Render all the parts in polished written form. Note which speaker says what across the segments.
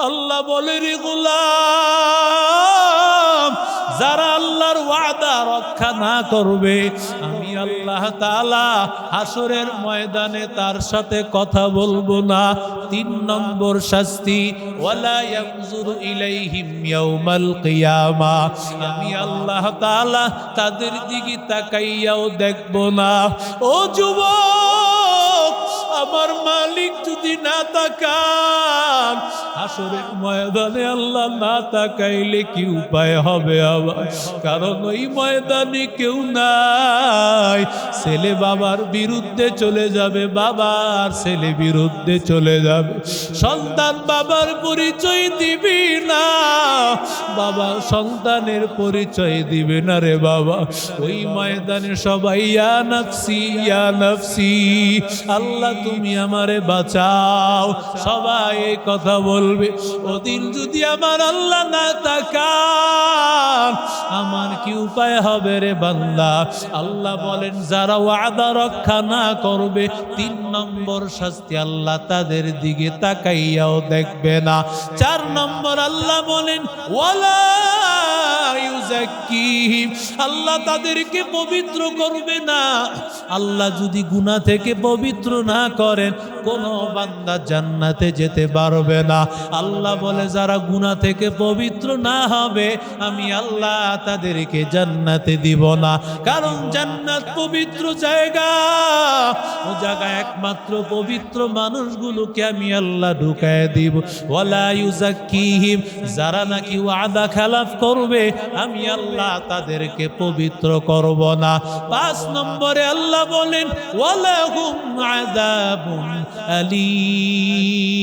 Speaker 1: আল্লাহ বলে রে গোলাম, যারা আল্লাহর ওয়াদা রক্ষা না করবে আমি আল্লাহ তাআলা হাসরের ময়দানে তার সাথে কথা বলবো না। 3 নম্বর শাস্তি, ওয়ালা ইয়ানজুরু ইলাইহিম ইয়াউমাল কিয়ামা, আমি আল্লাহ তাআলা তাদের দিকে তাকাইয়াও দেখব না। ও যুবক, আমার মালিক যদি না তাকান, হাসরের ময়দানে আল্লাহ না তাকাইলে কি উপায় হবে আবার? কারণ ওই ময়দানে কেউ নাই। ছেলে বাবার বিরুদ্ধে চলে যাবে, বাবার ছেলে বিরুদ্ধে চলে যাবে, সন্তান বাবার পরিচয় দিবি না, বাবা সন্তানের পরিচয় দিবে না রে বাবা। ওই ময়দানে সবাই ইয়া নফসি ইয়া নফসি, আল্লাহ তুমি আমারে বাঁচাও, সবাই এই কথা বলবে। ওদিন যদি আমার আল্লাহ না তাকান আমার কি উপায় হবে রে বান্দা? আল্লাহ বলেন যারা ওয়াদা রক্ষা না করবে 3 নম্বর শাস্তি, আল্লাহ তাদের দিকে তাকাইয়াও দেখবে না। 4 নম্বর আল্লাহ বলেন ওয়ালা ইউযাক্কিহিম, আল্লাহ তাদেরকে পবিত্র করবে না। আল্লাহ যদি গুনাহ থেকে পবিত্র না করেন কোন বান্দা জান্নাতে যেতে পারবে না। আল্লাহ বলে যারা গুনাহ থেকে পবিত্র না হবে আমি আল্লাহ তাদেরকে জান্নাতে দিব না। কারণ জান্নাত পবিত্র জায়গা, ও জায়গায় একমাত্র পবিত্র মানুষগুলোকে আমি আল্লাহ ঢুকায় দিব। ওয়ালা ইউযাক্কিহিম, যারা নাকি ওয়াদা খেলাফ করবে আমি আল্লাহ তাদেরকে পবিত্র করব না। 5 নম্বরে আল্লাহ বলেন ওয়ালাহুম আযাবুন আলীম,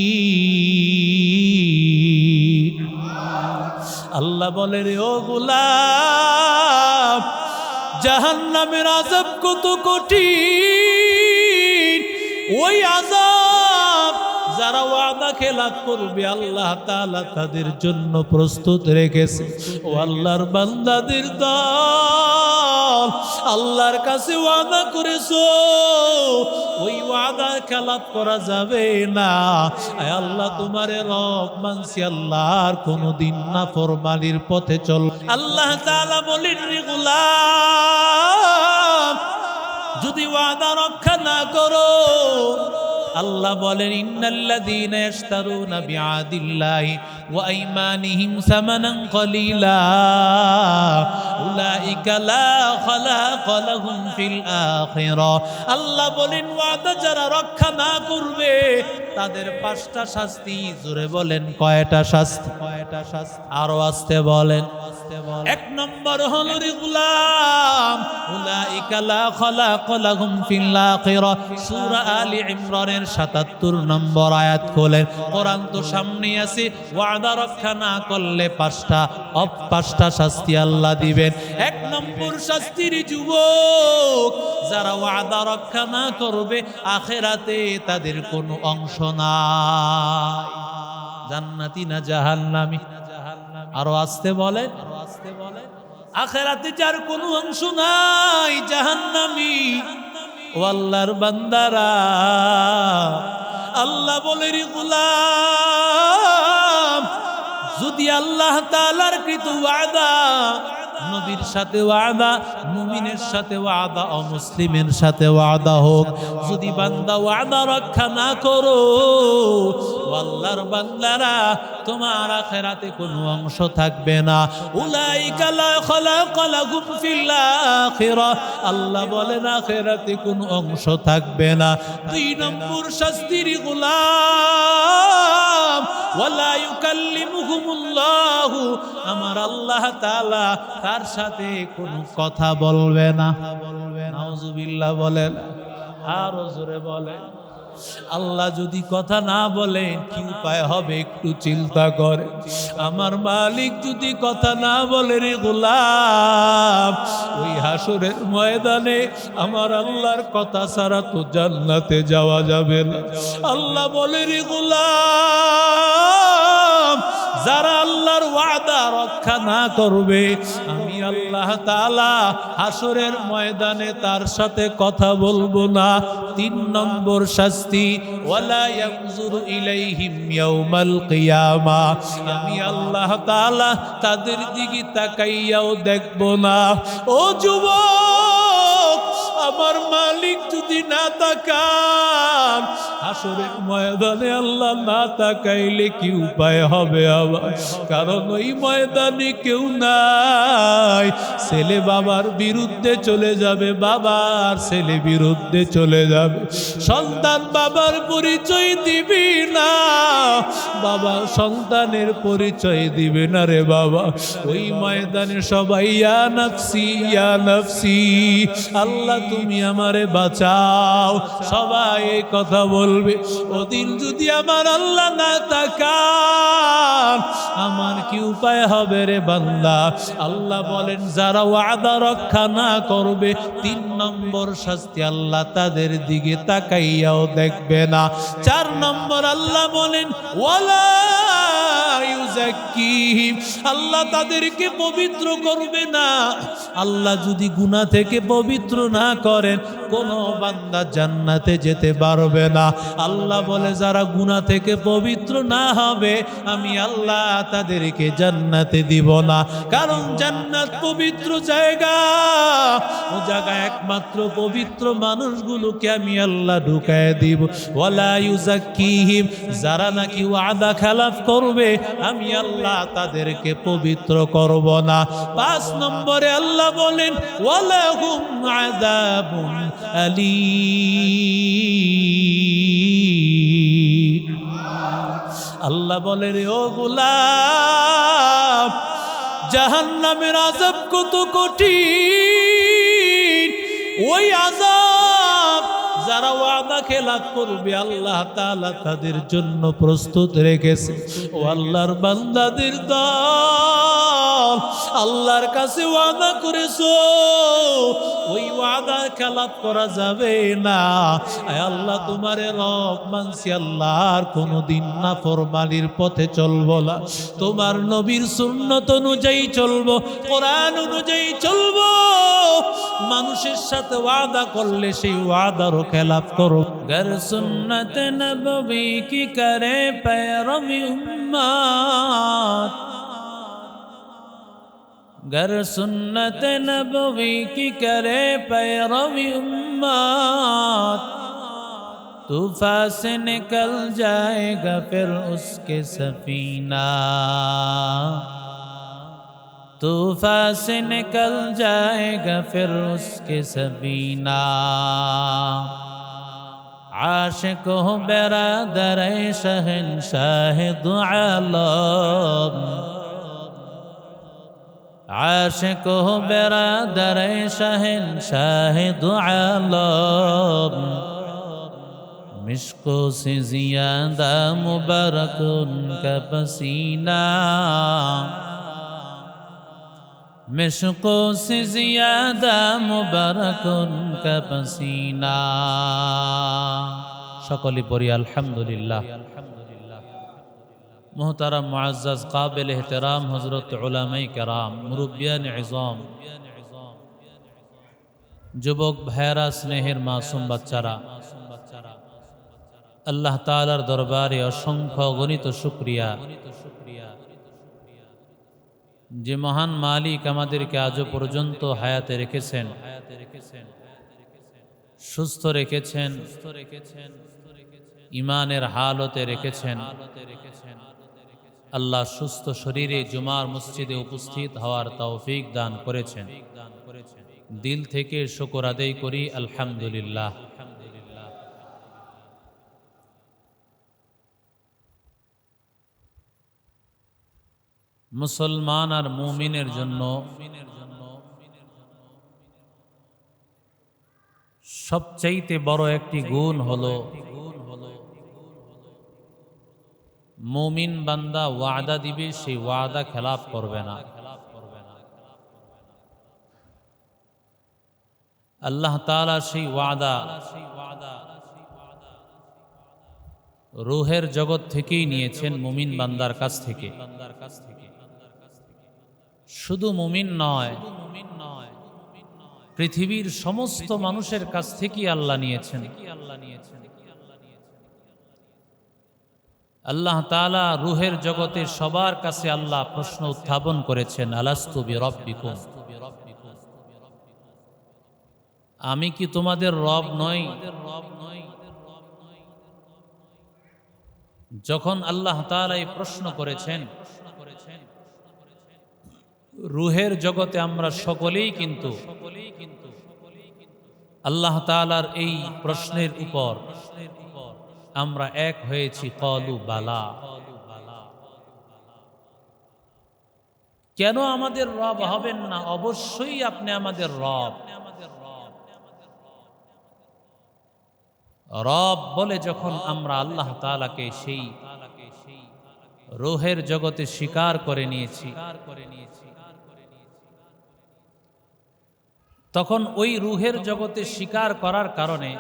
Speaker 1: আল্লাহ বলে রে ও গোলাম, জাহান্নামের আযাব কত কঠিন। ওই আযাব যারা ওয়াদা খেলাফ করবে আল্লাহ তাআলা তাদের জন্য প্রস্তুত রেখেছে। ও আল্লাহর বান্দাদের দল, আল্লাহর কাছে ওয়াদা করেছো, ওই ওয়াদা খেলাফ করা যাবে না। আয় আল্লাহ তোমারে রব মানছি, আল্লাহর কোনদিন নাফরমানির পথে চল। আল্লাহ তাআলা বলেন রে গোলাম, যদি ওয়াদা রক্ষা না করো, আল্লাহ বলেন ইন্নাল্লাযীনা ইশতারুনা বিআদিল্লাহি ওয়া আইমানিহিম সামানান কলিলা উলাইকা লা খালাকা লাহুম ফিল আখিরাহ। আল্লাহ বলেন ওয়াদা যারা রক্ষা না করবে তাদের 5টা শাস্তি। জোরে বলেন কয়টা শাস্তি? কয়টা শাস্তি? আরো আস্তে বলেন। 1 নম্বর হলো রে গোলাম উলাইকা লা খালাকা লাহুম ফিল আখিরাহ। সূরা আলী ইমরানের 77 নম্বর আয়াত খোলেন, কোরআন তো সামনে আছে। ওয়াদা রক্ষা না করলে 5টা শাস্তি আল্লাহ দিবেন। 1 নম্বর শাস্তির যুবক, যারা ওয়াদা রক্ষা না করবে আখিরাতে তাদের কোনো অংশ নাই। জান্নাতি না জাহান্নামী? আরো আস্তে বলেন। আখিরাতে যার কোনো অংশ নাই জাহান্নামী। ও আল্লাহর বান্দারা, আল্লাহ বলে রে গোলাম, যদি আল্লাহ তাআলার কৃত ওয়াদা, নবীর সাথে ওয়াদা, মুমিনের সাথে ওয়াদা, অমুসলিমের সাথে ওয়াদা হোক, যদি বান্দা ওয়াদা রক্ষা না করো, আল্লাহর বান্দারা তোমার আখিরাতে কোনো অংশ থাকবে না। উলাইকা লা খালাকা লাহুম ফিল আখিরাহ, আল্লাহ বলেন আখিরাতে কোনো অংশ থাকবে না। 2 নম্বর শাস্তির গোলাম ওয়ালা ইউকাল্লিমুহুমুল্লাহু, আমার আল্লাহ তাআলা তার সাথে কোনো কথা বলবে না। নাউজুবিল্লাহ বলেন, আরো জোরে বলেন। আল্লাহ যদি কথা না বলেন কি উপায় হবে একটু চিন্তা করে। আমার মালিক যদি কথা না বলে রে গোলাম, ওই হাসরের ময়দানে আমার আল্লাহর কথা ছাড়া তো জান্নাতে যাওয়া যাবে না। আল্লাহ বলে রে গোলাম, যারা আল্লাহর ওয়াদা রক্ষা না করবে আমি আল্লাহ তাআলা হাসরের ময়দানে তার সাথে কথা বলবো না। 3 নম্বর শাস্তি ওয়ালা ইয়ানজুরু ইলাইহিম ইয়াউমাল কিয়ামা আমি আল্লাহ তাআলা তাদের দিকে তাকাইয়াও দেখব না। ও যুবক আমার মালিক যদি না তাকান হাসরের ময়দানে আল্লাহ না তাকাইলে কি উপায় হবে আবার? কারণ ওই ময়দানে কেউ নাই। ছেলে বাবার বিরুদ্ধে চলে যাবে, বাবার ছেলে বিরুদ্ধে চলে যাবে, সন্তান বাবার পরিচয় দিবি না, বাবা সন্তানের পরিচয় দিবে না রে বাবা। ওই ময়দানে সবাই ইয়া নফসি ইয়া নফসি, আল্লাহ তুমি আমারে বাঁচাও, সবাই এই কথা বলবে। ওদিন যদি আমার আল্লাহ না তাকান আমার কি উপায় হবে রে বান্দা? আল্লাহ বলেন যারা ওয়াদা রক্ষা না করবে 3 নম্বর শাস্তি আল্লাহ তাদের দিকে তাকাইয়াও দেখবে না। 4 নম্বর আল্লাহ বলেন ওয়ালা ইউযাক্কিহিম আল্লাহ তাদেরকে পবিত্র করবে না। আল্লাহ যদি গুনাহ থেকে পবিত্র না করেন কোন বান্দা জান্নাতে যেতে পারবে না। আল্লাহ বলে যারা গুনাহ থেকে পবিত্র না হবে আমি আল্লাহ তাদেরকে জান্নাতে দিব না। কারণ জান্নাত পবিত্র জায়গা, ও জায়গায় একমাত্র পবিত্র মানুষগুলোকে আমি আল্লাহ ঢুকায় দিব। ওয়ালা ইউযাক্কিহিম যারা নাকি ওয়াদা খেলাফ করবে আমি আল্লাহ তাদেরকে পবিত্র করব না। 5 নম্বরে আল্লাহ বলেন ওয়ালাহুম আযাবুন আলীম আল্লাহ বলে রে ও গোলাম জাহান্নামের আযাব কত কঠিন। ওই আযাব যারা ওয়াদা খেলাফ করবে আল্লাহ তাআলা তাদের জন্য প্রস্তুত রেখেছে। ও আল্লাহর বান্দাদের দল আল্লাহর কাছে ওয়াদা করেছো, ওই ওয়াদা খেলাফ করা যাবে না। আয় আল্লাহ তোমারে রব মানছি, আল্লাহর কোনোদিন নাফরমানির পথে চলবো না, তোমার নবীর সুন্নত অনুযায়ী চলবো, কোরআন অনুযায়ী চলবো। মানুষের সাথে ওয়াদা করলে সেই ওয়াদারও খেলাফ করো। গর সুন্নত নবী কি করে पैरवी उम्मत, गर सुन्नत नबवी की करे पैरवी उम्मत, तूफा से निकल जाएगा फिर उसके सफीना, तूफा से निकल जाएगा फिर उसके सफीना। आशिक हो बेरादर शहंशाह दो आलम, आशिक हो बेरादर शहंशाह दो आलम, मिश्कों से ज़ियादा मुबारक उनका पसीना, मिश्कों से ज़ियादा मुबारक उनका पसीना। সকলে পড়ি আলহামদুলিল্লাহ। মোহতারাম মুআজ্জাজ কাবিল ইহতিরাম হযরত উলামায়ে কেরাম, মুরব্বিয়ান ইযম, যুবক ভাইরা, স্নেহের মাসুম বাচ্চারা, আল্লাহ তাআলার দরবারে অসংখ্য গণিত শুকরিয়া যে মহান মালিক আমাদেরকে আজও পর্যন্ত হায়াতে রেখেছেন, সুস্থ রেখেছেন, ইমানের হালতে রেখেছেন। আল্লাহ সুস্থ শরীরে জুমার মসজিদে উপস্থিত হওয়ার তৌফিক দান করেছেন। দিল থেকে শুকর আদায় করি আলহামদুলিল্লাহ। মুসলমান আর মুমিনের জন্য সবচাইতে বড় একটি গুণ হলো মুমিন বান্দা ওয়াদা দিবে, সেই ওয়াদা খেলাফ করবে না। আল্লাহ তাআলা সেই ওয়াদা রূহের জগৎ থেকেই নিয়েছেন মুমিন বান্দার কাছ থেকে। শুধু মুমিন নয়, পৃথিবীর সমস্ত মানুষের কাছ থেকে আল্লাহ নিয়েছেন। আল্লাহ তাআলা রূহের জগতে সবার কাছে আল্লাহ প্রশ্ন উত্থাপন করেছেন, আলাস্তু বিরাব্বিকুম, আমি কি তোমাদের রব নই? যখন আল্লাহ তাআলা এই প্রশ্ন করেছেন, রূহের জগতে আমরা সকলেই কিন্তু আল্লাহ তাআলার এই প্রশ্নের উপর আমরা এক হয়েছি, ক্বালু বালা। কেন আমাদের রব হবেন না? অবশ্যই আপনি আমাদের রব। রব বলে যখন আমরা আল্লাহ তাআলাকে সেই রূহের জগতে স্বীকার করে নিয়েছি, তখন ওই রূহের জগতে স্বীকার করার কারণে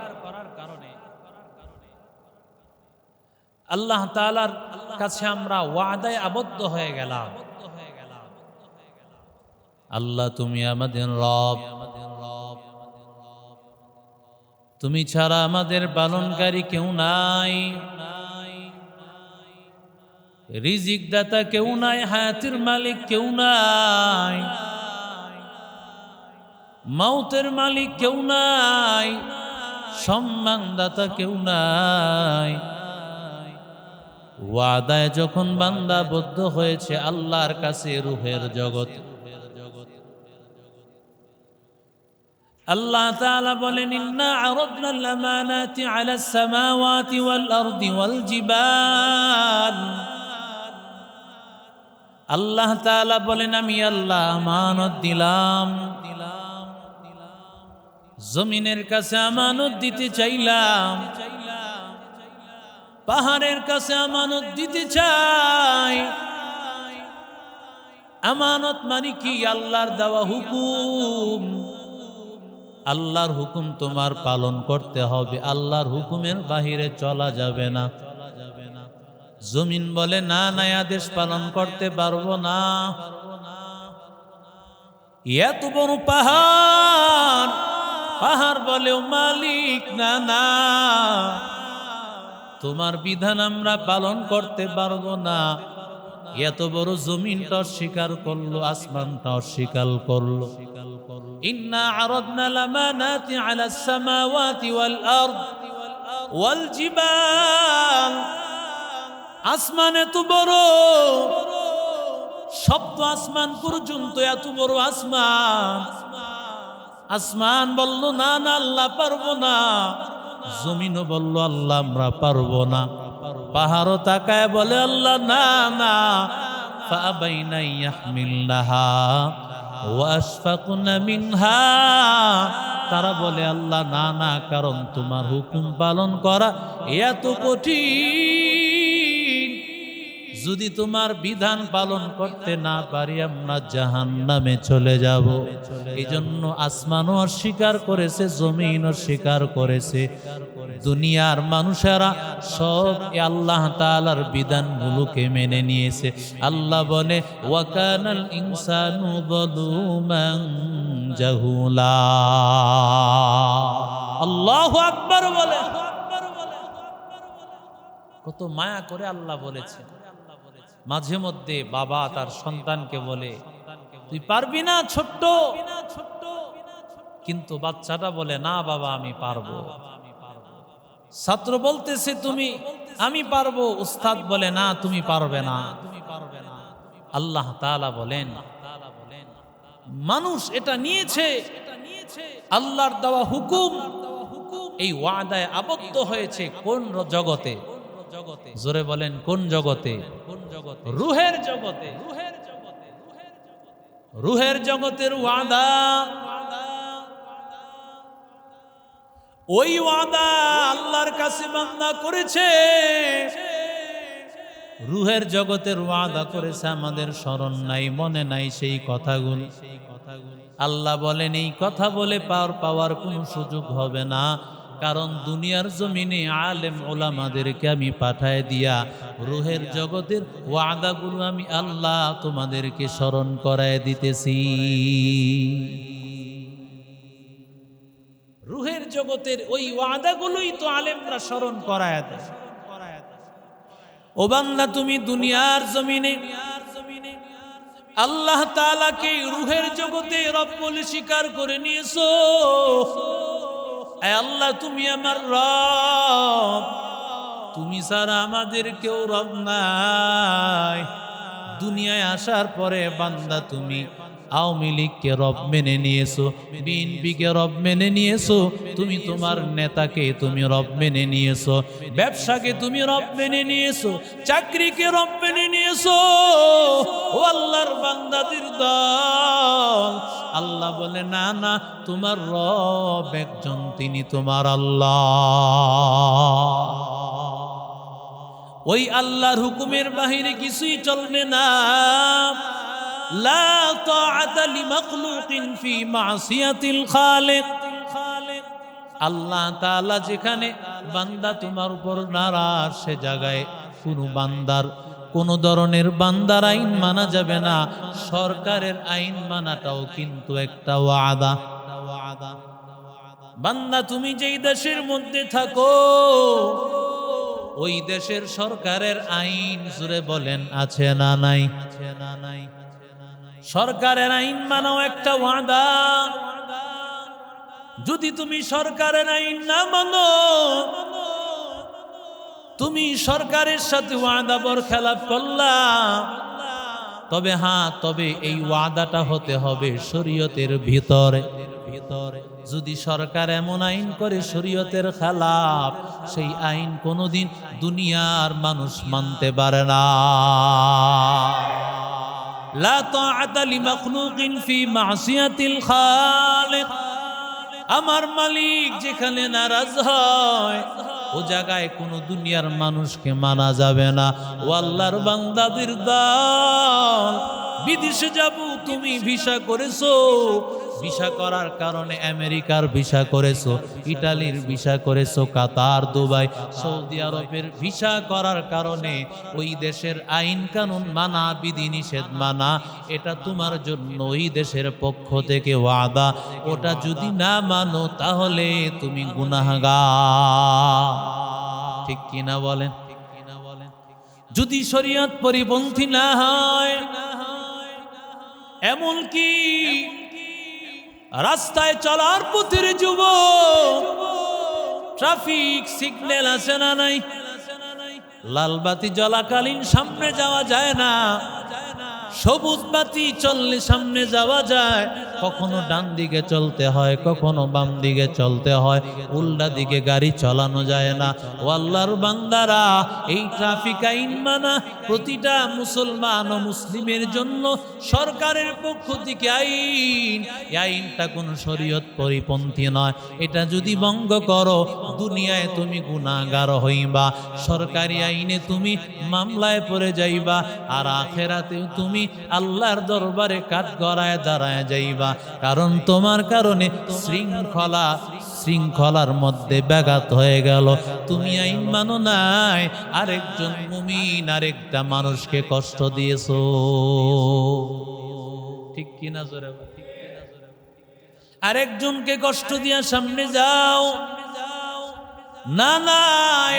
Speaker 1: আল্লাহ তাআলার কাছে আমরা ওয়াদায় আবদ্ধ হয়ে গেলাম, আল্লাহ তুমি আমাদের রব, তুমি ছাড়া আমাদের পালনকারী কেউ নাই, রিজিক দাতা কেউ নাই, হায়াতের মালিক কেউ নাই, মৌতের মালিক কেউ নাই, সম্মানদাতা কেউ নাই। ওয়াদায় যখন বান্দা বদ্ধ হয়েছে আল্লাহর কাছে রূহের জগৎ, আল্লাহ তাআলা বলেন, ইন্না আরাদনাল আমানাতি আলাস সামাওয়াতি ওয়াল আরদি ওয়াল জিবাল। আল্লাহ তাআলা বলেন, আমি আল্লাহ আমানত দিলাম, জমিনের কাছে আমানত দিতে চাইলাম, পাহাড়ের কাছে আমানত দিতে চাই। আমানত মানে কি? আল্লাহর দেওয়া হুকুম। আল্লাহর হুকুম তোমার পালন করতে হবে, আল্লাহর হুকুমের বাহিরে চলা যাবে না। জমিন বলে না, না আদেশ পালন করতে পারবো না। এত বড় পাহাড়, পাহাড় বলেও মালিক না, না তোমার বিধান আমরা পালন করতে পারবো না। এত বড় জমিনটা অস্বীকার করলো, আসমানটা অস্বীকার করলো। ইন্না আরাদনাল আমানাতি আলাস সামাওয়াতি ওয়াল আরদ ওয়াল জিবাল। আসমান এত বড়, সপ্ত আসমান পর্যন্ত এত বড় আসমান। আসমান বলল না, না আল্লাহ পারবো না। জমিনও বলল আল্লাহ আমরা পারবো না। পাহাড়ও তাকায় বলে আল্লাহ না, না। ফাআবাইনা ইয়াহমিলনাহা ওয়া আশফাকনা মিনহা। তারা বলে আল্লাহ না, না, কারণ তোমার হুকুম পালন করা এত কঠিন, যদি তোমার বিধান পালন করতে না পারি আমরা জাহান্নামে চলে যাব। এই জন্য আসমানও অস্বীকার করেছে, জমিন অস্বীকার করেছে। দুনিয়ার মানুষেরা সব আল্লাহ তাআলার বিধানগুলোকে মেনে নিয়েছে। আল্লাহ বলে, ওয়া কানাল ইনসানু যালুমান জাহুলা। আল্লাহু আকবার বলে। কত মায়া করে আল্লাহ বলেছে। মাঝে মধ্যে বাবা তার সন্তানকে বলে, তুই পারবি না ছোট্ট, কিন্তু বাচ্চাটা বলে না বাবা আমি পারবো। ছাত্র বলতেছে তুমি, আমি পারবো। উস্তাদ বলে না তুমি পারবে না। আল্লাহ তাআলা বলেন, মানুষ এটা নিয়েছে আল্লাহর দেওয়া হুকুম, এই ওয়াদায় আবদ্ধ হয়েছে কোন জগতে? জোরে বলেন কোন জগতে? রূহের জগতে। রূহের জগতের ওয়াদা, ওই ওয়াদা আল্লাহর কাছে বান্দা করেছে। রূহের জগতের ওয়াদা করেছে, আমাদের স্মরণ নাই, মনে নাই সেই কথাগুলো। আল্লাহ বলেন এই কথা বলে পাওয়ার কোনো সুযোগ হবে না। কারণ দুনিয়ার জমিনে আলেম ওলামাদেরকে আমি পাঠায় দিয়া রুহের জগতের ওয়াদাগুলো আমি আল্লাহ তোমাদেরকে স্মরণ করায় দিতেছি। রুহের জগতের ওই ওয়াদাগুলোই তো আলেমরা স্মরণ করায় দেয়। ও বান্দা, তুমি দুনিয়ার জমিনে আল্লাহ তাআলাকে রুহের জগতে রব বলে স্বীকার করে নিয়েছো। আল্লাহ তুমি আমার রব, তুমি ছাড়া আমাদের কেউ রব নাই। দুনিয়ায় আসার পরে বান্দা তুমি আওয়ামী লীগকে রব মেনে নিয়েছো, বিএনপিকে রব মেনে নিয়েছো, তুমি তোমার নেতাকে তুমি রব মেনে নিয়েছো, ব্যবসাকে তুমি রব মেনে নিয়েছো, চাকরিকে রব মেনে নিয়েছো। ও আল্লাহর বান্দাদের দল, আল্লাহ বলে না না, তোমার রব একজন, তিনি তোমার আল্লাহ। ওই আল্লাহর হুকুমের বাহিরে কিছুই চলবে না। লা তাআতা লিমাখলুকিন ফি মাসিয়াতিল খালিক। আল্লাহ তাআলা যেখানে বান্দা তোমার উপর নারাজ, সে জায়গায় কোন ধরনের বান্দার আইন মানা যাবে না। সরকারের আইন মানাটাও কিন্তু একটা ওয়াদা। বান্দা তুমি যেই দেশের মধ্যে থাকো, ওই দেশের সরকারের আইন জুড়ে বলেন আছে না নাই? সরকারের আইন মানাও একটা ওয়াদা। যদি তুমি সরকারের আইন না মানো, তুমি সরকারের সাথে ওয়াদা বরখেলাপ করলা। তবে এই ওয়াদাটা হতে হবে শরীয়তের ভিতরে। যদি সরকার এমন আইন করে শরীয়তের খেলাফ, সেই আইন কোনোদিন দুনিয়ার মানুষ মানতে পারে না। লা তাআতা লিমাখলুকিন ফি মাসিয়াতিল খালিক। আমার মালিক যেখানে নারাজ হয়, ও জায়গায় কোনো দুনিয়ার মানুষকে মানা যাবে না। ও আল্লাহর বান্দাদের দল, বিদেশে যাব তুমি ভিসা করেছো, ভিসা করার কারণে আমেরিকার ভিসা করেছো, ইটালির ভিসা করেছো, কাতার, দুবাই, সৌদি আরবের ভিসা করার কারণে ওই দেশের আইন কানুন মানা, বিধিনিষেধ মানা, এটা তোমার জন্য ওই দেশের পক্ষ থেকে ওয়াদা। ওটা যদি না মানো তাহলে তুমি গুনাহগার। ঠিক কিনা বলেন? যদি শরীয়ত পরিপন্থী না হয়, এমন কি রাস্তায় চলার পথের যুবক, ট্রাফিক সিগন্যাল আছে না নাই? লাল বাতি জ্বলাকালীন সামনে যাওয়া যায় না, সবুজ বাতি চললে সামনে যাওয়া যায়। কখনো ডান দিকে চলতে হয়, কখনো বাম দিকে চলতে হয়, উল্টা দিকে গাড়ি চালানো যায় না। ও আল্লাহর বান্দারা, এই ট্রাফিক আইন মানা প্রতিটা মুসলমান ও মুসলিমের জন্য সরকারের পক্ষ থেকে আইন। এই আইনটা কোন শরীয়ত পরিপন্থী নয়। এটা যদি ভঙ্গ করো, দুনিয়ায় তুমি গুনাহগার হইবা, সরকারি আইনে তুমি মামলায় পড়ে যাইবা, আর আখেরাতেও তুমি আল্লাহর দরবারে কাঠগড়ায় দাঁড়ায় যাইবা। কারণ তোমার কারণে শৃঙ্খলার মধ্যে ব্যাঘাত হয়ে গেল। তুমি আইন মানো নাই, আরেকজন মুমিন আরেকটা মানুষকে কষ্ট দিয়েছো। ঠিক কিনা জোরে? আরেকজনকে কষ্ট দিয়া সামনে যাও না, না,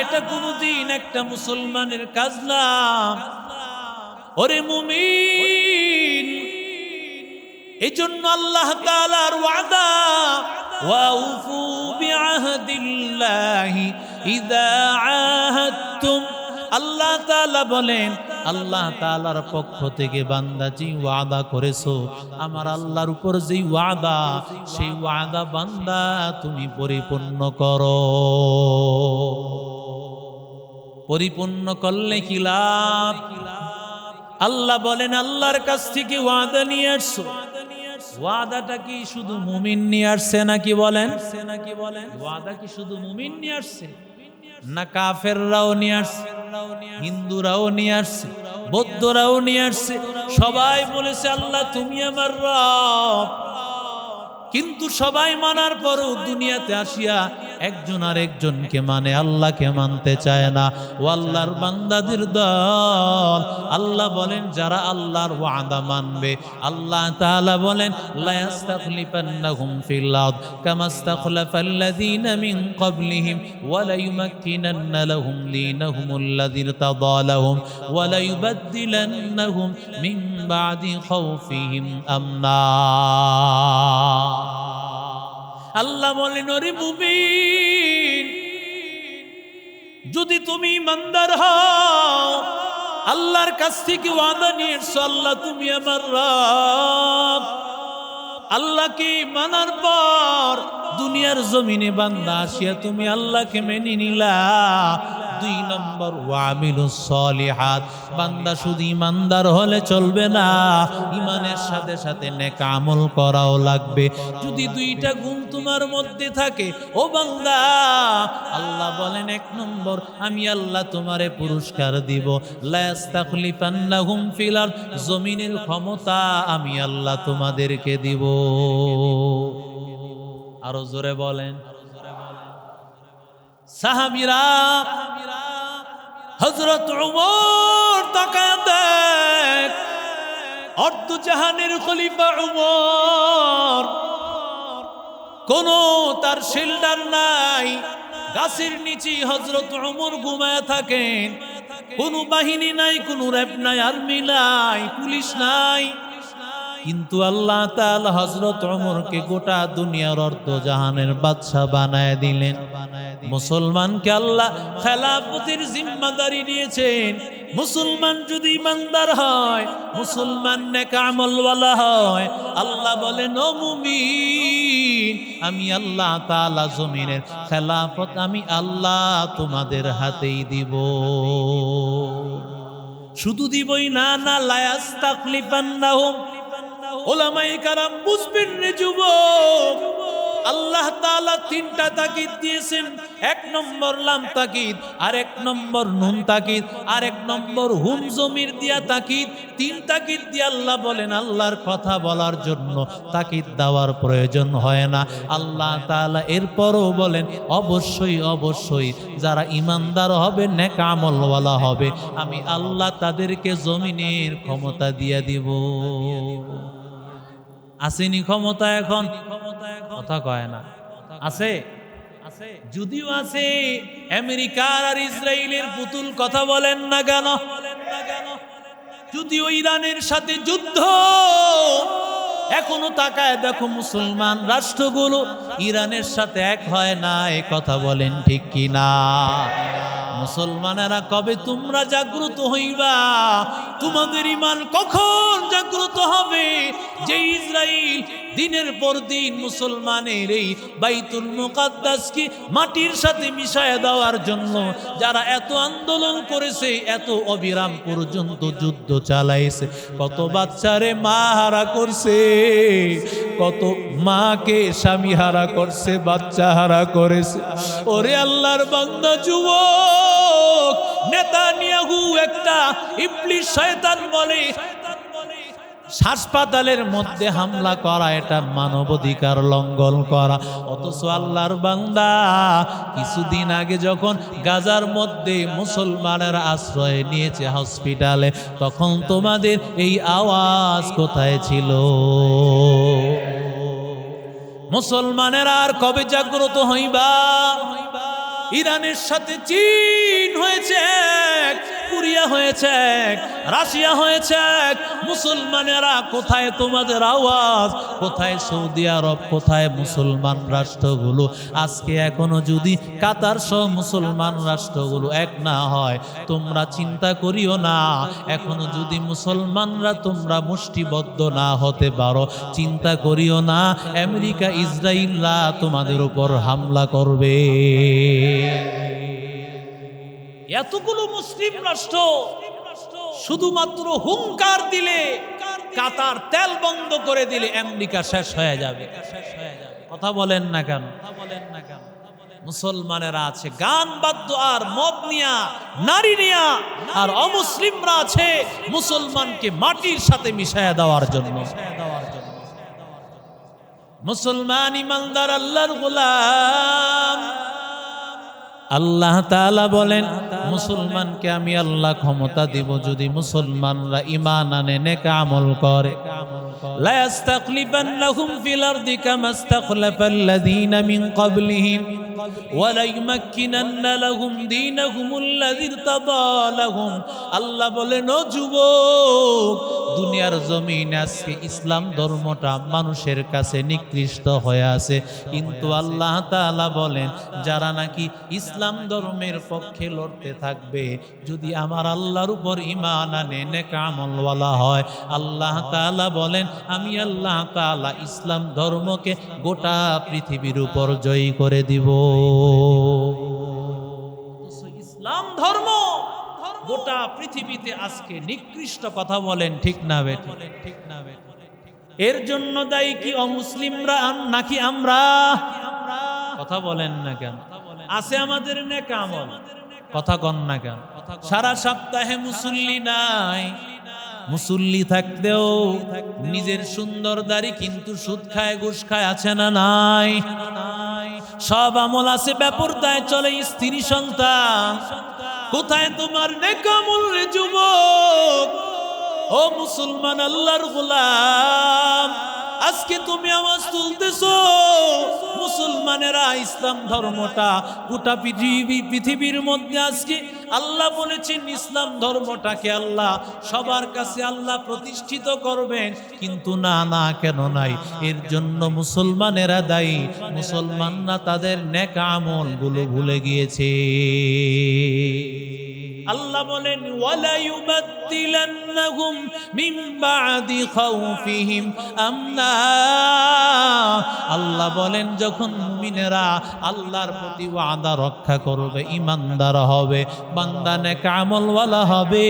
Speaker 1: এটা কোনদিন একটা মুসলমানের কাজ না। ওরে মুমিন, এজন্য আল্লাহ তাআলার ওয়াদা, ওয়াউফু বিআহদিল্লাহি ইযা আহাদতুম। আল্লাহ তাআলা বলেন, আল্লাহ তাআলার পক্ষ থেকে বান্দা যে ওয়াদা করেছো, আমার আল্লাহর উপর যে ওয়াদা, সেই ওয়াদা বান্দা তুমি পরিপূর্ণ করো। পরিপূর্ণ করলে কি লাভ? আল্লাহ বলেন, আল্লাহর কাছ থেকে ওয়াদা নিয়ে আসছো। ওয়াদাটা কি শুধু মুমিন নিয়ে আসছে নাকি বলেন? ওয়াদা কি শুধু মুমিন নিয়ে আসছে, না কাফেররাও নিয়ে আসছে, হিন্দুরাও নিয়ে আসছে, বৌদ্ধরাও নিয়ে আসছে? সবাই বলেছে আল্লাহ তুমি আমার রব। কিন্তু সবাই মানার পরও দুনিয়াতে আসিয়া একজন আর একজনকে মানে, আল্লাহকে মানতে চায় না। ও আল্লাহর বান্দাদের দল, আল্লাহ বলেন যারা আল্লাহর ওয়াদা মানবে, আল্লাহ তাআলা বলেন লা ইস্তাখলিফান্নাহুম ফিল আরদ কামা ইস্তাখলাফাল্লাযীনা মিন ক্বাবলিহিম ওয়া লা ইউমাক্কিনান্না লাহুম দীনাহুমুল্লাযী ইরতাদা লাহুম ওয়া লা ইউবাদদিলান্নাহুম মিন বাদি খাউফিহিম আমনা। আল্লাহ বলেন ওরে মুমিন, যদি তুমি ইমানদার হও, আল্লাহর কাছ থেকে ওয়াদা নিয়েছো, আল্লাহ তুমি আমার রব, আল্লাহকে মানার পর দুনিয়ার জমিনে বান্দা আসিয়া তুমি আল্লাহকে মেনে নিলা। 2 নম্বর ওয়ামিলুস সলিহাত, বান্দা শুধু ইমানদার হলে চলবে না, ইমানের সাথে সাথে নেক আমল করাও লাগবে। যদি 2টা গুণ তোমার মধ্যে থাকে ও বান্দা, আল্লাহ বলেন 1 নম্বর আমি আল্লাহ তোমারে পুরস্কার দিব। লা ইস্তাখলিফান্নাহুম ফিল আরদ, জমিনের ক্ষমতা আমি আল্লাহ তোমাদেরকে দিব। আরো জোরে বলেন। সাহাবীরা, হযরত উমর তাকায় দেখ, অর্ধ জাহানের খলিফা উমর, কোন তার শেল্টার নাই, গাছের নিচে হযরত উমর ঘুমায় থাকেন, কোন বাহিনী নাই, কোন র্যাব নাই, আর্মি নাই, পুলিশ নাই, কিন্তু আল্লাহ তাআলা হযরত উমরকে গোটা দুনিয়ার অর্ধ জাহানের বাদশা বানায় দিলেন। মুসলমানকে আল্লাহ খেলাফতের জিম্মাদারি দিয়েছেন। মুসলমান যদি ইমানদার হয়, মুসলমান নেক আমলওয়ালা হয়, আল্লাহ বলেন ও মুমিন, আমি আল্লাহ তাআলা জমিনের খেলাফত আমি আল্লাহ তোমাদের হাতেই দিব। শুধু দিবই না, না লা ইস্তাখলিফান্নাহুম, ওলামায়ে কেরাম বুঝবেন রে যুবক, আল্লাহ তাআলা 3টা তাকিদ দিয়েছেন। 1 নম্বর লাম তাকিদ, আর 1 নম্বর নুন তাকিদ, আর 1 নম্বর হুম জমির দিয়া তাকিদ। 3 তাকিদ দিয়ে আল্লাহ বলেন আল্লাহর কথা বলার জন্য তাকিদ দেওয়ার প্রয়োজন হয় না। আল্লাহ তাআলা এরপরও বলেন অবশ্যই অবশ্যই যারা ইমানদার হবে, নেক আমলওয়ালা হবে, আমি আল্লাহ তাদেরকে জমিনের ক্ষমতা দিয়ে দিব। আসেনি ক্ষমতা? এখন কথা কয় না, আছে? যদিও আছে, আমেরিকার আর ইসরায়েলের পুতুল কথা বলেন না কেন? যদিও ইরানের সাথে যুদ্ধ, এখনো তাকায় দেখো মুসলমান রাষ্ট্রগুলো ইরানের সাথে এক হয় না, এ কথা বলেন ঠিক কি না? মুসলমানেরা কবে তোমরা জাগ্রত হইবা? তোমাদের ঈমান কখন জাগ্রত হবে? যে ইসরাইল দিনের পর দিন মুসলমানের এই বাইতুল মুকাদ্দাসকে মাটির সাথে মিশায় দেওয়ার জন্য যারা এত আন্দোলন করেছে, এত অবিরাম পর্যন্ত যুদ্ধ চালাইছে, কত বাচ্চারে মা হারা করছে, কত মাকে স্বামী হারা করছে, বাচ্চা হারা করেছে। ওরে আল্লাহর বান্দা যুবক, নেতানিয়াহু একটা ইবলিস শয়তান বলে হাসপাতালের মধ্যে হামলা করা এটা মানবাধিকার লঙ্ঘন করা। অথচ আল্লাহর বান্দা কিছুদিন আগে যখন গাজার মধ্যে মুসলমানেরা আশ্রয় নিয়েছে হসপিটালে, তখন তোমাদের এই আওয়াজ কোথায় ছিল? মুসলমানেরা আর কবে জাগ্রত হইবা? ইরানের সাথে চীন হয়েছে এক, কোরিয়া হয়েছে এক, রাশিয়া হয়েছে এক। মুসলমানেরা কোথায়? তোমাদের আওয়াজ কোথায়? সৌদি আরব কোথায়? মুসলমান রাষ্ট্রগুলো আজকে এখনো যদি কাতার সহ মুসলমান রাষ্ট্রগুলো এক না হয়, তোমরা চিন্তা করিও না। এখনো যদি মুসলমানরা তোমরা মুষ্টিবদ্ধ না হতে পারো, চিন্তা করিও না, আমেরিকা ইসরায়েলরা তোমাদের উপর হামলা করবে। এতগুলো মুসলিম রাষ্ট্র শুধুমাত্র হুঙ্কার দিলে, কাতার তেল বন্ধ করে দিলে আমেরিকা শেষ হয়ে যাবে। কথা বলেন না কেন? মুসলমানেরা আছে গান বাদ্য আর মদ নিয়া, নারী নিয়া, আর অমুসলিমরা আছে মুসলমানকে মাটির সাথে মিশায়া দেওয়ার জন্য। মুসলমান ইমানদার আল্লাহর গোলাম। আল্লাহ তাআলা বলেন মুসলমানকে আমি আল্লাহ ক্ষমতা দিব যদি মুসলমানরা ঈমান আনে নেক আমল করে। লা ইস্তাখলিফান্নাহুম ফিল আরদি কামা ইস্তাখলাফাল্লাযীনা মিন ক্বাবলিহিম ওয়া লা ইউমাক্কিনান্না লাহুম দীনাহুমুল্লাযী ইরতাদা লাহুম। আল্লাহ বলেন ও যুবক, দুনিয়ার জমিনে আজকে ইসলাম ধর্মটা মানুষের কাছে নিকৃষ্ট হয়ে আছে, কিন্তু আল্লাহ তাআলা বলেন যারা নাকি ইসলাম ধর্মের পক্ষে লড়তে থাকবে, যদি আমার আল্লাহর উপর ঈমান আনে নেক আমলওয়ালা হয়, আল্লাহ তাআলা বলেন আমি আল্লাহ তাআলা ইসলাম ধর্মকে গোটা পৃথিবীর উপর জয়ী করে দিব। ইসলাম ধর্ম গোটা পৃথিবীতে আজকে নিকৃষ্ট, কথা বলেন ঠিক না বেঠিক? ঠিক না বেঠিক? এর জন্য দায়ী কি অমুসলিমরা নাকি আমরা? কথা বলেন না কেন? আছে আমাদের নেক আমল, কথা কন না কেন? সারা সপ্তাহে মুসল্লি নাই, মুসল্লি থাকতেও নিজের সুন্দর দাড়ি কিন্তু সুদ খায় ঘুষ খায়, আছে না নাই? সব আমল আছে, বেপরদায় চলে, স্ত্রী সন্তান। কোথায় তোমার নেক আমল রে যুবক? ও মুসলমান আল্লাহর গোলাম, আজকে তুমি আওয়াজ তুলতেছো, মুসলমানেরা ইসলাম ধর্মটা গোটা পৃথিবীর মধ্যে আজকে আল্লাহ বলেছেন ইসলাম ধর্মটাকে আল্লাহ সবার কাছে আল্লাহ প্রতিষ্ঠিত করবেন, কিন্তু না না কেন নাই? এর জন্য মুসলমানেরা দায়ী। মুসলমানরা তাদের নেক আমলগুলো ভুলে গিয়েছে। আল্লাহ বলেন ওয়ালা ইউবাদদিলান্নাহুম মিন বাদি খাউফিহিম আমনা। আল্লাহ বলেন যখন মুমিনেরা আল্লাহর প্রতি ওয়াদা রক্ষা করবে, ঈমানদার হবে, বান্দা নেক আমলওয়ালা হবে,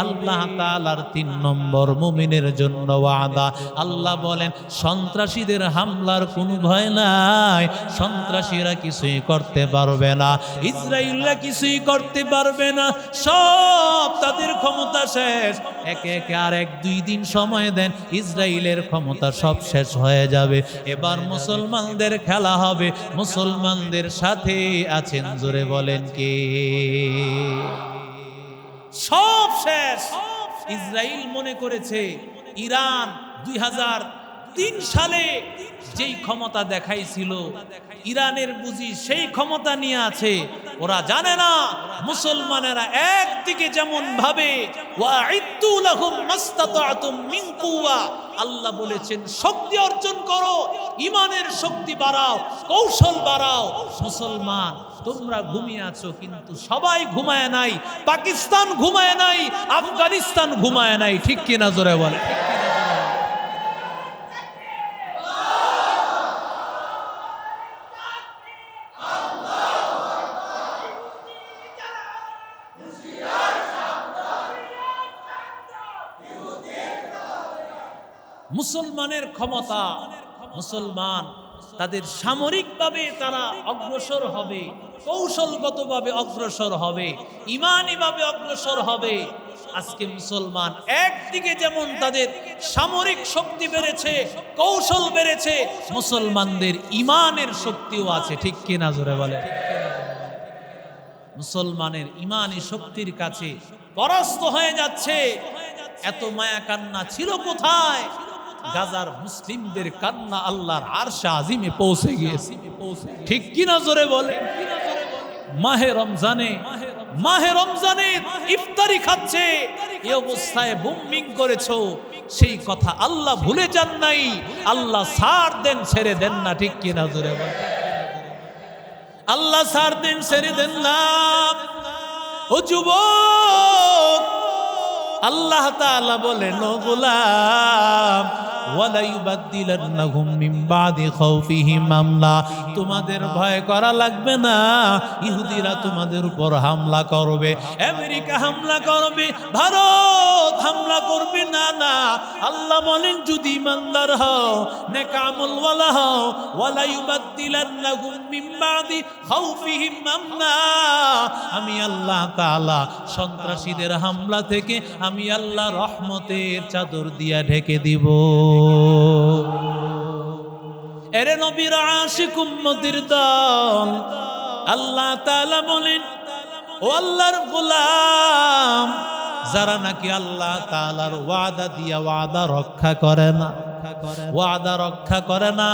Speaker 1: আল্লাহ তাআলার ৩ নম্বর মুমিনের জন্য ওয়াদা। আল্লাহ বলেন সন্ত্রাসীদের হামলার কোনো ভয় নাই, সন্ত্রাসীরা কিছুই করতে পারবে না, ইসরায়েলরা কিছুই করতে পারবে না, সব তাদের ক্ষমতা শেষ। একে একে আর ১-২ দিন সময় দেন, ইসরায়েলের ক্ষমতা সব শেষ হয়ে যাবে। এবার মুসলমানদের খেলা হবে, মুসলমানদের সাথে আছেন জোরে বলেন কে? সব শেষ। ইসরায়েল মনে করেছে ইরান ২০০৩ সালে যেই ক্ষমতা দেখাইছিল, ইরানের বুঝি সেই ক্ষমতা নিয়ে আছে। ওরা জানে না মুসলমানেরা একদিকে যেমন ভাবে ওয়াইদ্দু লাহুম মাস্তাতাতুম মিন কুওয়া, আল্লাহ বলেছেন শক্তি অর্জন করো, ঈমানের শক্তি বাড়াও, কৌশল বাড়াও। মুসলমান তোমরা ঘুমিয়ে আছো, কিন্তু সবাই ঘুমায় নাই, পাকিস্তান ঘুমায় নাই, আফগানিস্তান ঘুমায় নাই, ঠিক কিনা জোরে বলে? মুসলমানের ক্ষমতা, মুসলমান তাদের সামরিকভাবে তারা অগ্রসর হবে, কৌশলগতভাবে অগ্রসর হবে, ঈমানীভাবে অগ্রসর হবে। আজকে মুসলমান একদিকে যেমন তাদের সামরিক শক্তি বেড়েছে, কৌশল বেড়েছে, মুসলমানদের ঈমানের শক্তিও আছে, ঠিক কিনা জোরে বলে? মুসলমানের ঈমানী শক্তির কাছে পরাস্ত হয়ে যাচ্ছে। এত মায়া কান্না ছিল কোথায়? গাজার মুসলিমদের কান্না আল্লাহর আরশে আজিমে পৌঁছে গিয়েছে, ঠিক কিনা জোরে বলে? মাহে রমজানে ইফতারি খাচ্ছে, এই অবস্থায় বুমিং করেছো, সেই কথা আল্লাহ ভুলে যান নাই। আল্লাহ ছাড় দেন ছেড়ে দেন না, ঠিক কিনা জোরে বলে? আল্লাহ ছাড় দেন ছেড়ে দেন না। ও যুবক, আল্লাহ তাআলা বলেন ও গোলাম ওয়ালা ইউবাদদিলান্নাহুম মিন বাদি খাউফিহিম আমনা, তোমাদের ভয় করা লাগবে না। ইহুদিরা তোমাদের উপর হামলা করবে, আমেরিকা হামলা করবে, ভারত হামলা করবে, না না। আল্লাহ বলেন যদি ইমানদার হও, নেক আমলওয়ালা হও, ওয়ালা ইউবাদদিলান্নাহুম মিন বাদি খাউফিহিম আমনা, আমি আল্লাহ তাআলা সন্ত্রাসীদের হামলা থেকে আমি আল্লাহ রহমতের চাদর দিয়া ঢেকে দিব। এরে নবীর আশিক উম্মতের দল, আল্লাহ তাআলা বলেন, ও আল্লাহর গোলাম, যারা নাকি আল্লাহ তাআলার ওয়াদা দিয়া ওয়াদা রক্ষা করে না, ওয়াদা রক্ষা করে না,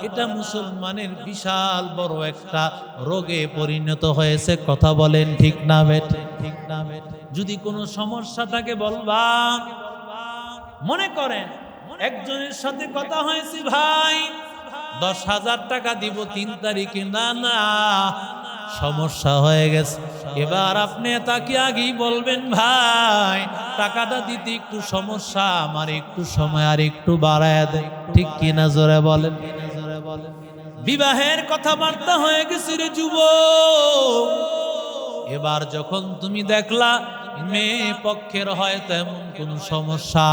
Speaker 1: এটা মুসলমানের বিশাল বড় একটা রোগে পরিণত হয়েছে। কথা বলেন ঠিক না বেঠিক? ঠিক না বেঠিক? যদি কোনো সমস্যা থাকে বলবা। মনে করেন একজনের সাথে কথা হয়েছে, ভাই 10,000 টাকা দিব 3 তারিখে, না না সমস্যা হয়ে গেছে। এবার আপনি তাকে আগেই বলবেন, ভাই টাকাটা দিতে একটু সমস্যা, আমার একটু সময় আর একটু বাড়ায় দেয়। ঠিক কিনা জোরে বলেন? বিবাহের কথাবার্তা হয়ে গেছে রে যুবক। এবার যখন তুমি দেখলা মেয়ে পক্ষের হয়তো এমন কোন সমস্যা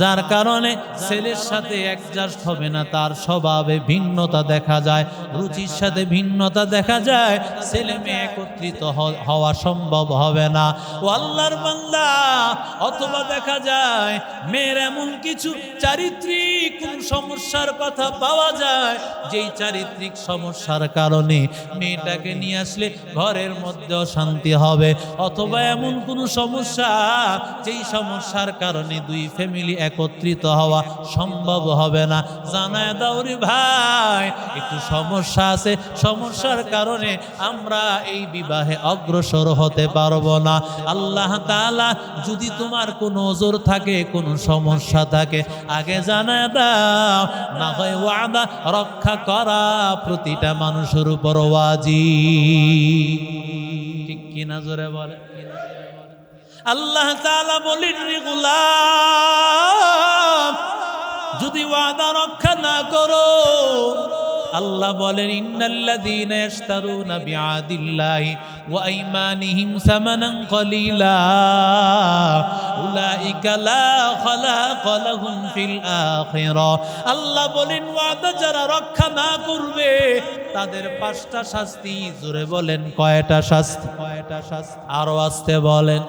Speaker 1: যার কারণে ছেলের সাথে অ্যাডজাস্ট হবে না, তার স্বভাবে ভিন্নতা দেখা যায়, রুচির সাথে ভিন্নতা দেখা যায়, ছেলে মেয়ে একত্রিত হওয়া সম্ভব হবে না। ও আল্লাহর বান্দা, অথবা দেখা যায় মেয়ের এমন কিছু চারিত্রিক কোন সমস্যার কথা পাওয়া যায়, যেই চারিত্রিক সমস্যার কারণে মেয়েটাকে নিয়ে আসলে ঘরের মধ্যেও শান্তি হবে, অথবা এমন কোন সমস্যা যেই সমস্যার কারণে দুই ফ্যামিলি একত্রিত হওয়া সম্ভব হবে না। জানায় দাও রে ভাই, একটু সমস্যা আছে, সমস্যার কারণে আমরা এই বিবাহে অগ্রসর হতে পারবো না। আল্লাহ তাআলা যদি তোমার কোনো ওজর থাকে, কোনো সমস্যা থাকে, আগে জানায় দাও, না হয় ওয়াদা রক্ষা করা প্রতিটা মানুষের উপর ওয়াজিব। ঠিক কিনা জোরে বলে? আল্লাহ তাআলা বলেন, রে গোলাম, যদি ওয়াদা রক্ষা না করো, আল্লাহ বলেন, ইন্নাল্লাযীনা ইশতারুনা বিআদিল্লাহি ওয়া আইমানিহিম সামানান কলিলা উলাইকা লা খালাকা লাহুম ফিল আখিরাহ। আল্লাহ বলেন, ওয়াদা যারা রক্ষা না করবে তাদের 5টা শাস্তি। জোরে বলেন, কয়টা শাস্তি? কয়টা শাস্তি? আরো আস্তে বলেন।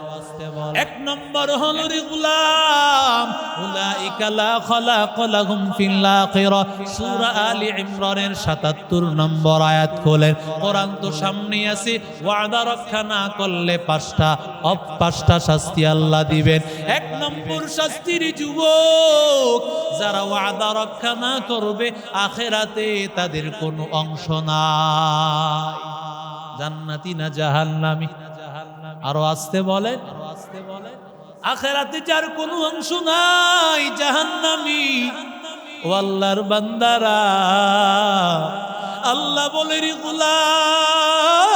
Speaker 1: 1 নম্বর হলো রে গোলাম, উলাইকা লা খালাকা লাহুম ফিল আখিরাহ। সূরা আলী ইমরানের 77 নম্বর আয়াত খোলেন, কোরআন তো সামনে আছে। ওয়াদা রক্ষা না করলে 5টা শাস্তি আল্লাহ দিবেন। 1 নম্বর শাস্তির যুবক, যারা ওয়াদা রক্ষা না করবে আখিরাতে তাদের কোনো অংশ নাই। জান্নাতি না জাহান্নামী? আরো আসতে বলেন। আখিরাতে যার কোনো অংশ নাই, জাহান্নামী। ও আল্লাহর বান্দারা, আল্লাহ বলে, রে গোলাম,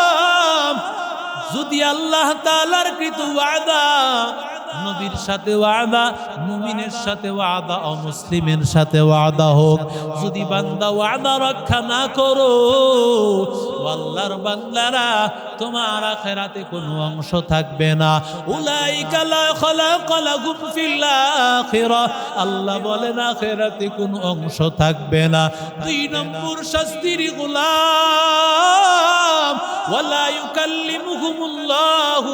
Speaker 1: যদি আল্লাহ তাআলার কৃত ওয়াদা, নবীর সাথে ওয়াদা, মুমিনের সাথে ওয়াদা, অমুসলিমের সাথে ওয়াদা হোক, যদি বান্দা ওয়াদা রক্ষা না করো, আল্লাহর বান্দারা, তোমার আখিরাতে কোনো অংশ থাকবে না। উলাইকা লা খালাকা লাহুম ফিল আখিরাহ। আল্লাহ বলেন, আখিরাতে কোনো অংশ থাকবে না। 2 নম্বর শাস্তির গোলাম, ওয়ালা ইউকাল্লিমুহুমুল্লাহু।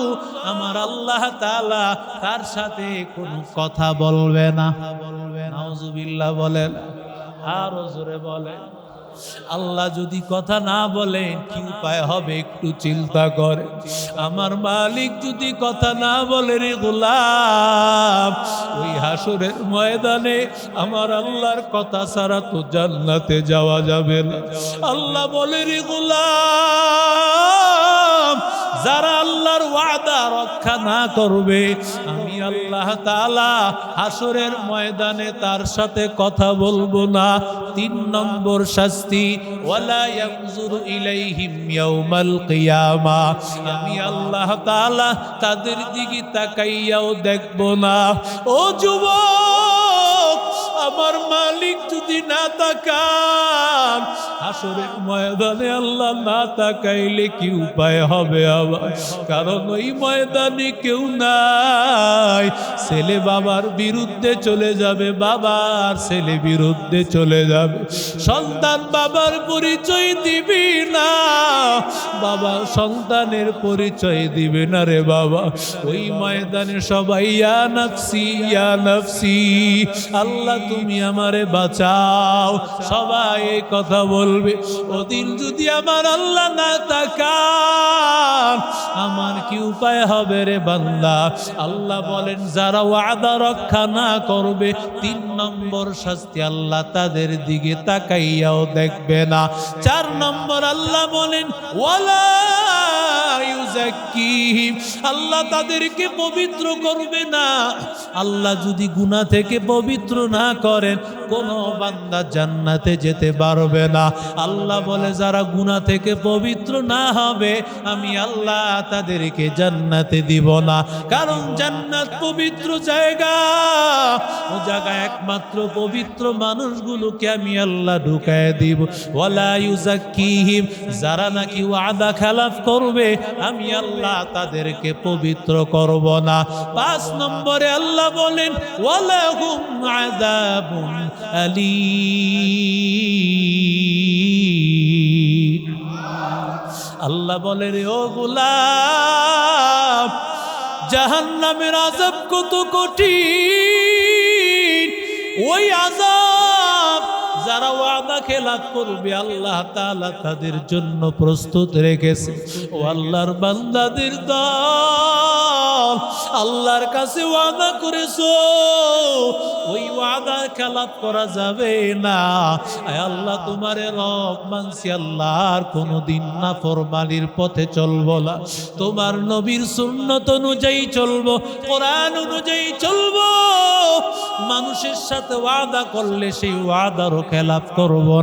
Speaker 1: আমার আল্লাহ তাআলা তার সাথে কোনো কথা বলবে না। নাউজুবিল্লাহ বলেন, আরো জোরে বলেন। আল্লাহ যদি কথা না বলেন কি উপায় হবে? একটু চিন্তা করে। আমার মালিক যদি কথা না বলে, রে গোলাম, ওই হাসরের ময়দানে আমার আল্লাহর কথা ছাড়া তো জান্নাতে যাওয়া যাবে না। আল্লাহ বলে, রে গোলাম, যারা আল্লাহর ওয়াদা রক্ষা না করবে, আমি আল্লাহ তাআলা হাসরের ময়দানে তার সাথে কথা বলবো না। 3 নম্বর শাস্তি, ওয়ালা ইয়ানজুরু ইলাইহিম ইয়াউমাল কিয়ামা। আমি আল্লাহ তাআলা তাদের দিকে তাকাইয়াও দেখবো না। ও যুবক, আমার মালিক যদি না তাকান, হাসরের ময়দানে আল্লাহ না তাকাইলে কি উপায় হবে আবার? কারণ ওই ময়দানে কেউ নাই। ছেলে বাবার বিরুদ্ধে চলে যাবে, বাবার ছেলে বিরুদ্ধে চলে যাবে, সন্তান বাবার পরিচয় দিবি না, বাবা সন্তানের পরিচয় দিবে না রে বাবা। ওই ময়দানে সবাই ইয়া নফসি ইয়া নফসি, আল্লাহ তুমি আমারে বাঁচাও। সবাই এই কথা বলবে। ওদিন যদি আমার আল্লাহ না তাকান আমার কি উপায় হবে রে বান্দা? আল্লাহ বলেন যারা ওয়াদা রক্ষা না করবে 3 নম্বর শাস্তি আল্লাহ তাদের দিকে তাকাইয়াও দেখবে না। 4 নম্বর আল্লাহ বলেন ওয়ালা ইউযাক্কিহিম, আল্লাহ তাদেরকে পবিত্র করবে না। আল্লাহ যদি গুনাহ থেকে পবিত্র না করেন কোন বান্দা জান্নাতে যেতে পারবে না। আল্লাহ বলে যারা গুনাহ থেকে পবিত্র না হবে আমি আল্লাহ তাদেরকে জান্নাতে দিব না। কারণ জান্নাত পবিত্র জায়গা, ও জায়গা একমাত্র পবিত্র মানুষগুলোকে আমি আল্লাহ ঢুকায় দিব। ওয়ালা ইউযাক্কিহিম, যারা নাকি ওয়াদা খেলাফ করবে আমি আল্লাহ তাদেরকে পবিত্র করব না। 5 নম্বরে আল্লাহ বলেন ওয়ালাহুম আযাবুন আলীম। আল্লাহ বলে রে ও গোলাম, জাহান্নামের আযাব কত কঠিন। ওই আযাব যারা ওয়াদা খেলাফ করবে আল্লাহ তাআলা তাদের জন্য প্রস্তুত রেখেছে। ও আল্লাহর বান্দাদের দল, আল্লাহর কাছে ওয়াদা করেছো, ওই ওয়াদা খেলাফ করা যাবে না। আয় আল্লাহ তোমারে রব মানছি, আল্লাহর কোনোদিন নাফরমানির পথে চলবো না, তোমার নবীর সুন্নত অনুযায়ী চলবো, কোরআন অনুযায়ী চলবো। মানুষের সাথে ওয়াদা করলে সেই ওয়াদারও খেলাফ করব